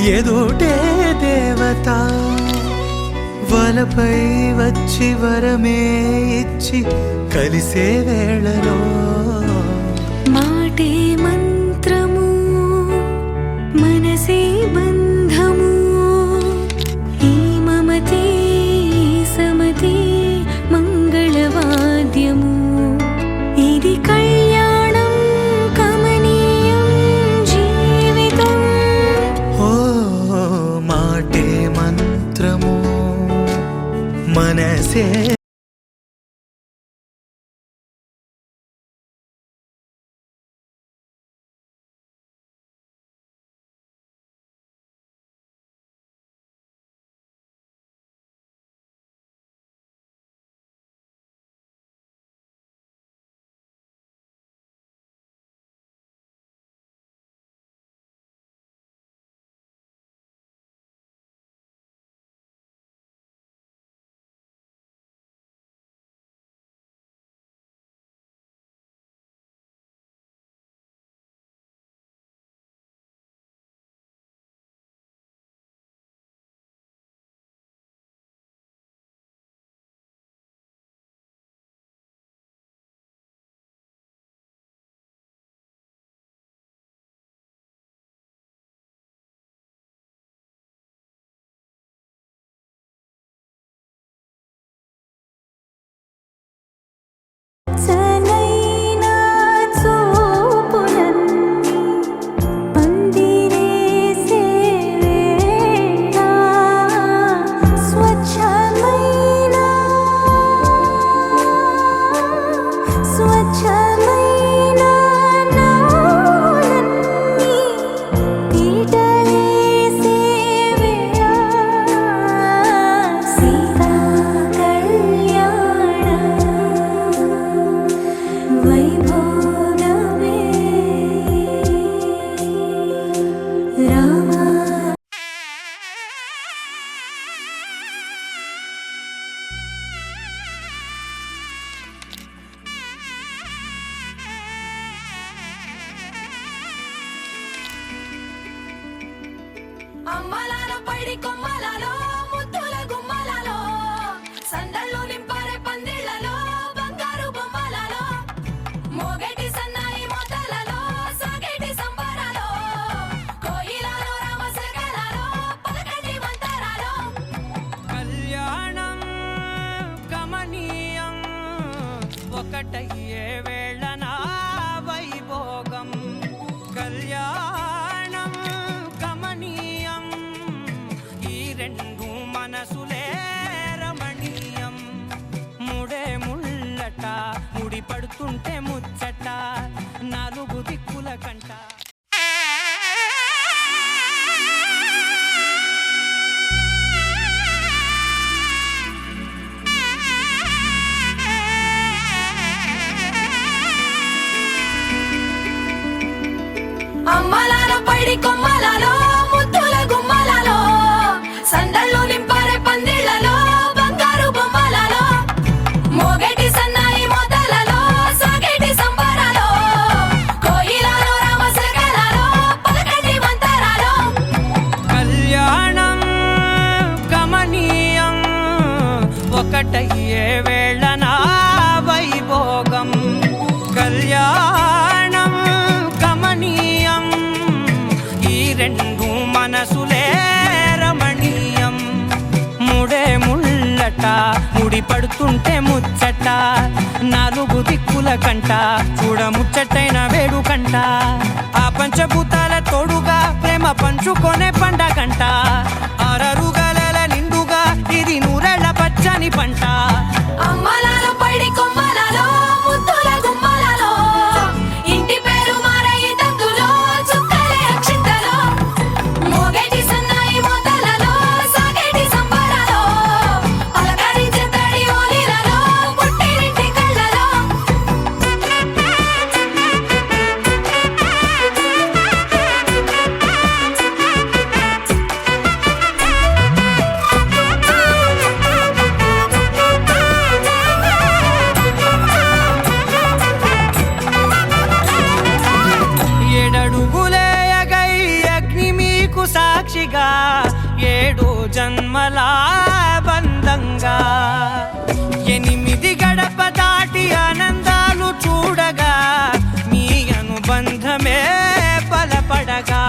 ఎదుటే దేవత వలపై వచ్చి వరమే ఇచ్చి కలిసే వేళలో మాటే మంత్రము మనసే బంధము ఈ మమతే సమతే మంగళవాద్యము ఇది కళ్యాణం కమనీయం జీవితం ఓ మాటే మంత్రము మనసే చలైనా చూపులన్నీ పందిరేసే వేళ స్వచ్ఛమైన నాలన్నీ పీటలేసే వేళ సీతా కళ్యాణం వైభోగమే రామా అమ్మలాల పైడి కొమ్మలలో ముద్దుల గుమ్మలలో సందళ్ళు నింపారే పందిళ్లలో బంగారు బొమ్మలలో మోగేటి సన్నాయి మోతలలో సాగేటి సంబరాలో కోయిలలో రామశకలలో పలకటి మంతరాలో కళ్యాణం కమనీయం ఒకటయ్యే వేళన వైభోగం కళ్యాణం కమనీయం ఈ రెండు మనసులే రమణీయం ముడే ముళ్ళట ముడి పడుతుంటే ముచ్చట నాలుగు దిక్కుల కంట అమ్మలాల పైడి కొమ్మలలో ముద్దుల గుమ్మలలో సందళ్ళు నింపారే పందిళ్లలో బంగారు బొమ్మలలో మోగేటి సన్నాయి మోతలలో సాగేటి సంబరాలో కోయిలలో రామశకలలో పలకటి మంతరాలో కళ్యాణం కమనీయం ఒకటయ్యే వేళన వైభోగం కళ్యాణం కమనీయం ఈ రెండు మనసులే రమణీయం ముడే ముళ్ళట ముడి పడుతుంటే ముచ్చట నాలుగు దిక్కుల కంట చూడ ముచ్చటైన వేడుకంట ఆ పంచభూతాల తోడుగా ప్రేమ పంచుకొనే పండగంట ఆరరుగల నిండుగా ఇది నూరెళ్ళ పచ్చని పంట అమ్మలాల పైడి కొమ్మలలో ముద్దుల గుమ్మలలో ఇంటి పేరు మారయి తందులో చుక్కలే అక్షింతలో మోగేటి సన్నాయి మోతలలో సాగేటి సంబరాలో పలకరించే తడి ఓలిలలో పుట్టినింటి కళ్ళలో సాక్షిగా 7 జన్మల బంధంగా 8 గడప దాటి ఆనందాలు చూడగా మీ అనుబంధమే బలపడగా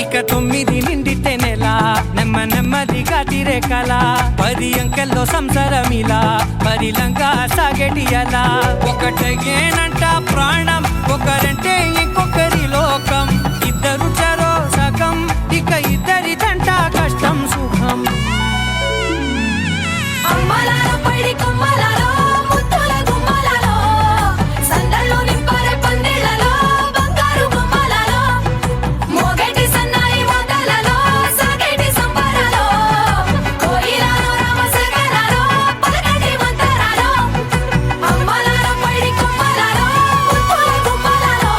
ఇక 9 నిండితే నెల నెమ్మదిగా తిరేకల 10 అంకెల్లో సంసారమిలా పరిలంగా సాగేటి అలా ఒకటేనంట ప్రాణం ఒకరంటే ఇంకొకరి లోకం ఇద్దరు చరో సగం ఇక ఇద్దరిదంట కష్టం సుఖం అమ్మలాలో పడి కొమ్మలాలో ముత్తుల గుమ్మలాలో సందళ్ళు నింపరే పందిళ్ళలో బంగారు గుమ్మలాలో మోగేటి సన్నాయి మోతలలో సాగేటి సంబరాలో కోయిలాలో రామశేఖరాలో పలకటి మంతరాలో అమ్మలాలో పడి కొమ్మలాలో ముత్తుల గుమ్మలాలో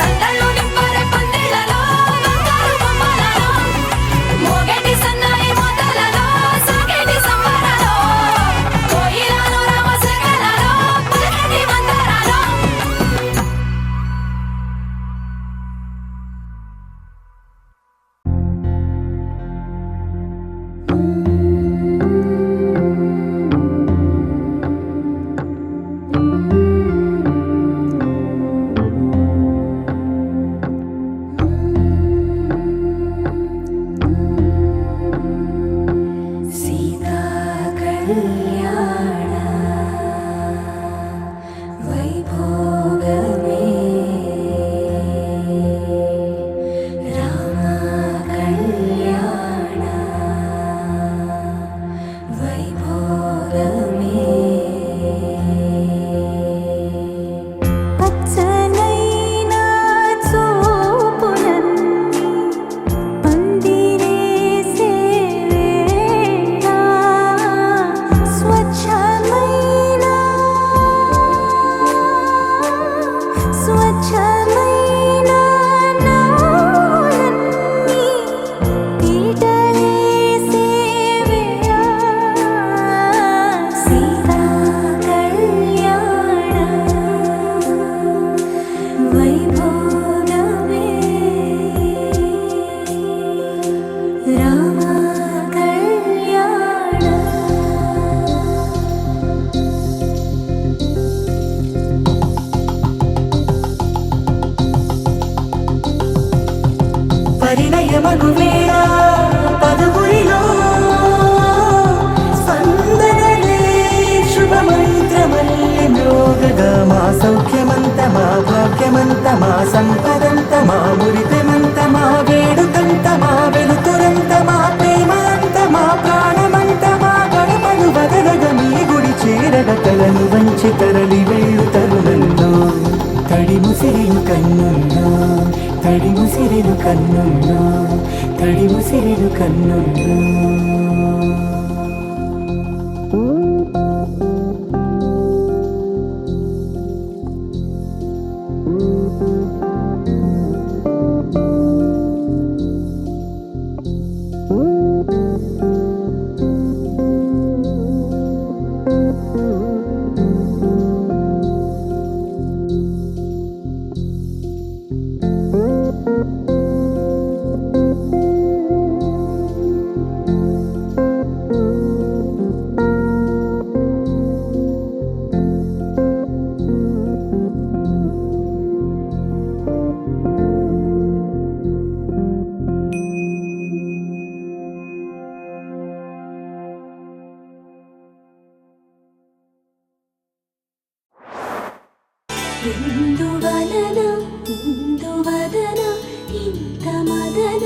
సందళ్ళు నింపరే పందిళ్ళలో బంగారు గుమ్మలాలో మోగేటి సన్నాయి మోతలలో సాగేటి సంబరాలో కోయిలాలో రామశేఖరాలో పలకటి మంతరాలో సీతా కళ్యాణ వైభోగమే రామ కళ్యాణ వైభోగమే పచ్చనైనా చూపులన్నీ పందిరేసే వేళ స్వచ్ఛమైన నాలన్నీ పీటలేసే వేళ సీతా కళ్యాణ వైభోగమే రామ కళ్యాణ పరిణయమను వేళ పదవురిలో స్పందనలే శుభమంత్రమల్లి మ్రోగగా మా సౌఖ్యమంత మా భాగ్యమంత మా సంపదంత మా మురిపెమంత మా వేడుకంత మా వెలుతురంత మా ప్రేమ అంత మా ప్రాణమంత మా గడపను వదలగ మీ గుడి చేరగ తలను వంచి తరలి వెళ్ళు తరుణంలో తడి ముసిరిలు కన్నుల్లో తడి ముసిరిలు కన్నుల్లో తడి ముసిరిలు కన్నుల్లో ఇందువలన ఇంత మదన